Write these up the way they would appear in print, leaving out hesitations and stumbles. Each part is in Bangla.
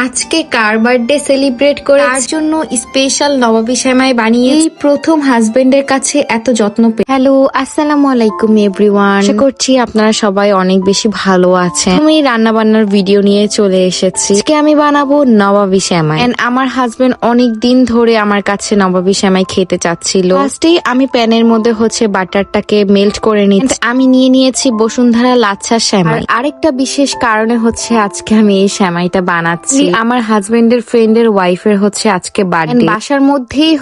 আজকে কার বার্থডে সেলিব্রেট করে তার জন্য স্পেশাল নবাবী সেমাই বানিয়ে এই প্রথম হাজবেন্ডের কাছে এত যত্ন পেয়ে। হ্যালো, আসসালামু আলাইকুম এভরিওয়ান। আশা করছি আপনারা সবাই অনেক বেশি ভালো আছেন। আমি রান্না বান্নার ভিডিও নিয়ে চলে এসেছি। আজকে আমি বানাবো নবাবী সেমাই। এন্ড আমার হাজবেন্ড অনেক দিন ধরে আমার কাছে নবাবী সেমাই খেতে চাচ্ছিল। ফার্স্টেই আমি প্যানের মধ্যে বাটারটাকে মেল্ট করে নিচ্ছি। আমি নিয়ে নিয়েছি বসুন্ধরা লাচ্ছা সেমাই। আরেকটা বিশেষ কারণে আজকে আমি এই সেমাইটা বানাচ্ছি। আমার হাজবেন্ডের ফ্রেন্ডের ওয়াইফের আজকে বার্থডে। বাসার মধ্যেই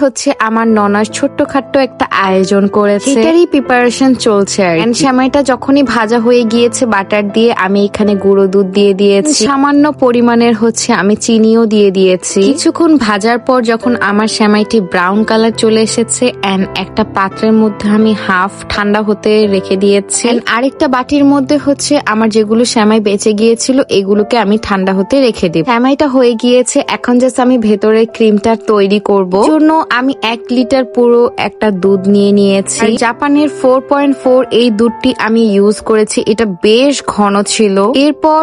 আমার ননার ছোট্টখাট্ট একটা আয়োজন করেছে, সেটারই প্রিপারেশন চলছে আর কি। সেমাইটা যখনই ভাজা হয়ে গিয়েছে বাটার দিয়ে, আমি এখানে গুঁড়ো দুধ দিয়ে দিয়েছি, সামান্য পরিমাণের আমি চিনিও দিয়ে দিয়েছি। কিছুক্ষণ ভাজার পর যখন আমার সেমাইটি ব্রাউন কালার চলে এসেছে, এন্ড একটা পাত্রের মধ্যে আমি হাফ ঠান্ডা হতে রেখে দিয়েছি। আরেকটা বাটির মধ্যে আমার যেগুলো সেমাই বেঁচে গিয়েছিল এগুলোকে আমি ঠান্ডা হতে রেখে দিই। সেমাইটা হয়ে গিয়েছে, এখন জাস্ট আমি ভেতরে ক্রিমটা তৈরি করব। জন্য আমি 1 লিটার পুরো একটা দুধ নিয়ে নিয়েছি। জাপানের 4.4 এই দুধটি আমি ইউজ করেছি, এটা বেশ ঘন ছিল। এরপর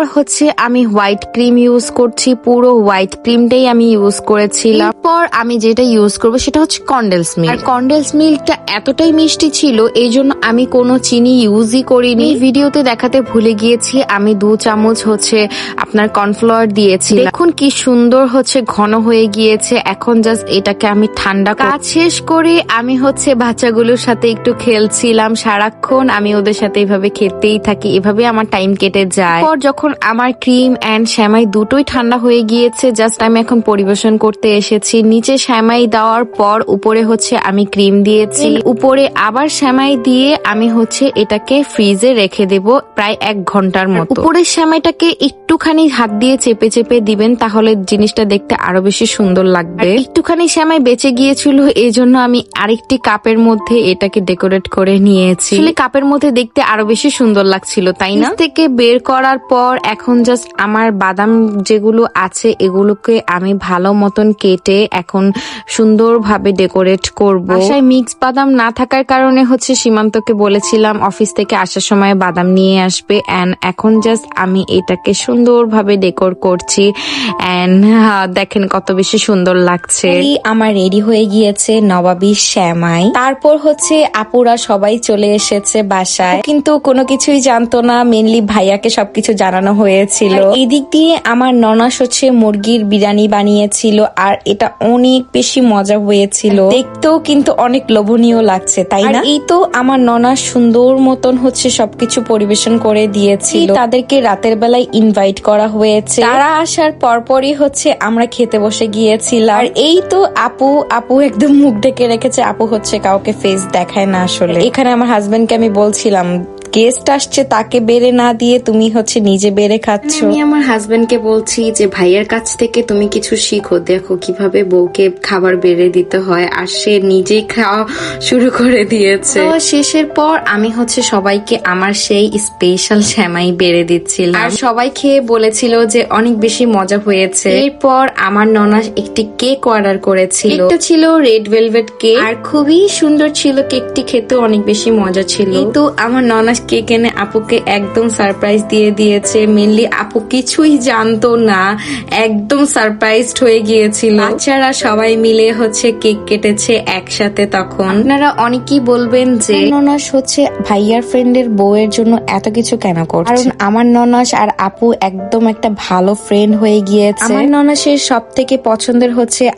আমি হোয়াইট ক্রিম ইউজ করছি, পুরো হোয়াইট ক্রিমটাই আমি ইউজ করেছিলাম। এরপর আমি যেটা ইউজ করবো সেটা কন্ডেন্স মিল্ক। আর কন্ডেন্স মিল্কটা এতটাই মিষ্টি ছিল এই জন্য আমি কোনো চিনি ইউজই করিনি। ভিডিওতে দেখাতে ভুলে গিয়েছি, আমি 2 চামচ আপনার কর্নফ্লাওয়ার দিয়েছি। দেখুন কি সুন্দর ঘন হয়ে গিয়েছে। এখন জাস্ট এটাকে আমি ঠান্ডা কাজ শেষ করে আমি বাচ্চাগুলোর সাথে একটু খেলছিলাম। সারাক্ষণ আমি ওদের সাথে এভাবে খেলতেই থাকি, এভাবে আমার টাইম কেটে যায়। পর যখন আমার ক্রিম এন্ড সেমাই দুটোই ঠান্ডা হয়ে গিয়েছে, জাস্ট আমি এখন পরিবেশন করতে এসেছি। নিচে সেমাই দেওয়ার পর উপরে আমি ক্রিম দিয়েছি, উপরে আবার সেমাই দিয়ে আমি এটাকে ফ্রিজে রেখে দেব প্রায় 1 ঘন্টার মতো। উপরের সেমাইটাকে একটুখানি হাত দিয়ে চেপে চেপে দিবেন, তাহলে জিনিসটা দেখতে আরো বেশি সুন্দর লাগবে। একটুখানি সেমাই বেঁচে গিয়েছিল, এই জন্য আমি আরেকটি কাপের মধ্যে এটাকে ডেকোরেট করে নিয়েছি। কাপের মধ্যে দেখতে আরো বেশি সুন্দর লাগছিল, তাই না? থেকে বের করার পর এখন জাস্ট আমার বাদাম যেগুলো আছে এগুলোকে আমি ভালো মতন কেটে এখন সুন্দরভাবে ডেকোরেট করব। বাসায় মিক্স বাদাম না থাকার কারণে সীমান্তকে বলেছিলাম অফিস থেকে আসার সময় বাদাম নিয়ে আসবে। এন্ড এখন জাস্ট আমি এটাকে সুন্দরভাবে ডেকোর করছি। এন্ড দেখেন কত বেশি সুন্দর লাগছে। আমার রেডি হয়ে গিয়েছে নবাবী সেমাই। তারপর আপুরা সবাই চলে এসেছে বাসায়, কিন্তু কোনো কিছুই জানতো না। মেনলি ভাইয়াকে সবকিছু জানানো হয়েছিল। এই দিক দিয়ে আমার ননাস মুরগির বিরিয়ানি বানিয়েছিল, আর এটা অনেক বেশি মজা হয়েছিল। দেখতেও কিন্তু অনেক লোভনীয় লাগছে, তাই না? এই তো আমার ননাস সুন্দর মতন সবকিছু পরিবেশন করে দিয়েছিল। তাদেরকে রাতের বেলায় ইনভাইট করা হয়েছে। তারা আসার পরপরই আমরা খেতে বসে গিয়েছিলাম। আর এই তো আপু একদম মুখ ঢেকে রেখেছে। আপু কাউকে ফেস দেখায় না আসলে। এখানে আমার হাজবেন্ডকে আমি বলছিলাম গেস্ট আসছে তাকে বেড়ে না দিয়ে তুমি নিজে বেড়ে খাচ্ছ। আমি আমার হাজবেন্ডকে বলছি যে ভাইয়ের কাছ থেকে তুমি কিছু শিখো, দেখো কিভাবে বউকে খাবার বেড়ে দিতে হয়, আর সে নিজেই খাওয়া শুরু করে দিয়েছে। তো শেষের পর আমি সবাইকে আমার সেই স্পেশাল সেমাই বেড়ে দিচ্ছিলাম, আর সবাই খেয়ে বলেছিল যে অনেক বেশি মজা হয়েছে। এরপর আমার ননাস একটি কেক অর্ডার করেছিল, এটা ছিল রেড ভেলভেট কেক, আর খুবই সুন্দর ছিল কেকটি, খেতে অনেক বেশি মজা ছিল। তো আমার ননাস কেক এনে আপুকে একদম সারপ্রাইজ দিয়ে দিয়েছে। মেনলি আপু কিছুই জানতো না, একদম সারপ্রাইজড হয়ে গিয়েছিল। বাচ্চারা সবাই মিলে কেক কেটেছে একসাথে। তখন আপনারা অনেকেই বলবেন যে ননাস ভাইয়ার ফ্রেন্ডের বউয়ের জন্য এত কিছু কেন করছে, কারণ আমার ননাস আর আপু একদম একটা ভালো ফ্রেন্ড হয়ে গিয়েছে। আমার ননাসের সব থেকে পছন্দের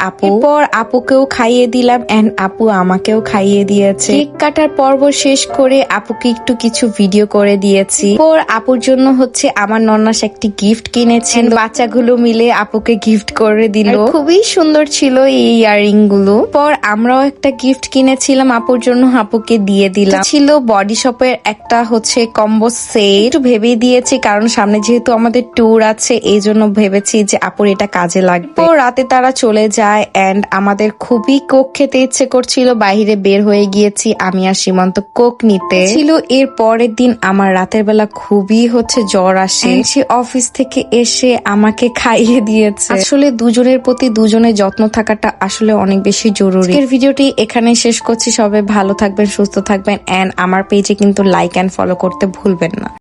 আপু। পর আপুকেও খাইয়ে দিলাম, এন্ড আপু আমাকেও খাইয়ে দিয়েছে। কেক কাটার পর্ব শেষ করে আপুকে একটু কিছু ভিডিও করে দিয়েছি। পর আপুর জন্য আমার ননাস একটি গিফট কিনেছেন, বাচ্চাগুলো মিলে আপুকে গিফট করে দিল। খুবই সুন্দর ছিল এই ইয়াররিং গুলো। পর আমরাও একটা গিফট কিনেছিলাম আপুর জন্য, আপুকে দিয়ে দিলাম। ছিল বডি শপের একটা কম্বো সেট। ভেবে দিয়েছি কারণ সামনে যেহেতু আমাদের ট্যুর আছে, এই জন্য ভেবেছি যে আপুর এটা কাজে লাগবে। রাতে তারা চলে যায়, এন্ড আমাদের খুবই কোক খেতে ইচ্ছে করছিল। বাইরে বের হয়ে গিয়েছি আমি আর সীমান্ত কোক নিতে ছিল। এর পরের দিন আমার রাতের বেলা খুবই জ্বর আসে। সে অফিস থেকে এসে আমাকে খাইয়ে দিয়েছে। আসলে দুজনের প্রতি দুজনের যত্ন থাকাটা আসলে অনেক বেশি জরুরি। আজকের ভিডিওটি এখানে শেষ করছি। সবাই ভালো থাকবেন, সুস্থ থাকবেন, এন্ড আমার পেজে কিন্তু লাইক এন্ড ফলো করতে ভুলবেন না।